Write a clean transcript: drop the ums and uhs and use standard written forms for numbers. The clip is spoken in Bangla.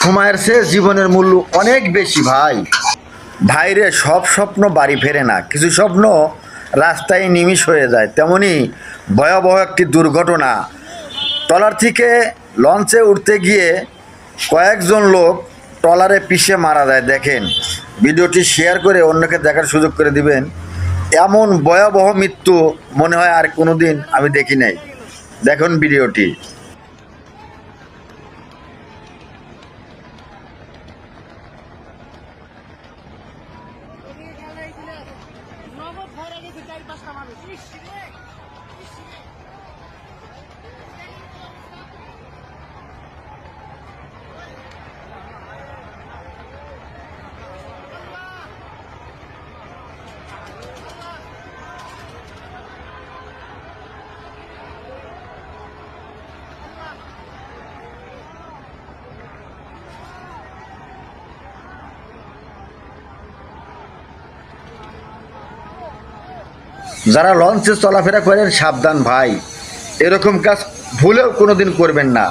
সময়ের চেয়ে জীবনের মূল্য অনেক বেশি ভাই। ভাইরে, সব স্বপ্ন বাড়ি ফেরে না, কিছু স্বপ্ন রাস্তায় নিমিষ হয়ে যায়। তেমনি ভয়াবহ একটি দুর্ঘটনা, ট্রলার থেকে লঞ্চে উঠতে গিয়ে কয়েকজন লোক ট্রলারে পিষে মারা যায়। দেখেন, ভিডিওটি শেয়ার করে অন্যকে দেখার সুযোগ করে দিবেন। এমন ভয়াবহ মৃত্যু মনে হয় আর কোনো দিন আমি দেখি নাই। দেখুন ভিডিওটি। যারা লঞ্চে চলাফেরা করেন সাবধান ভাই, এরকম কাজ ভুলেও কোনোদিন করবেন না।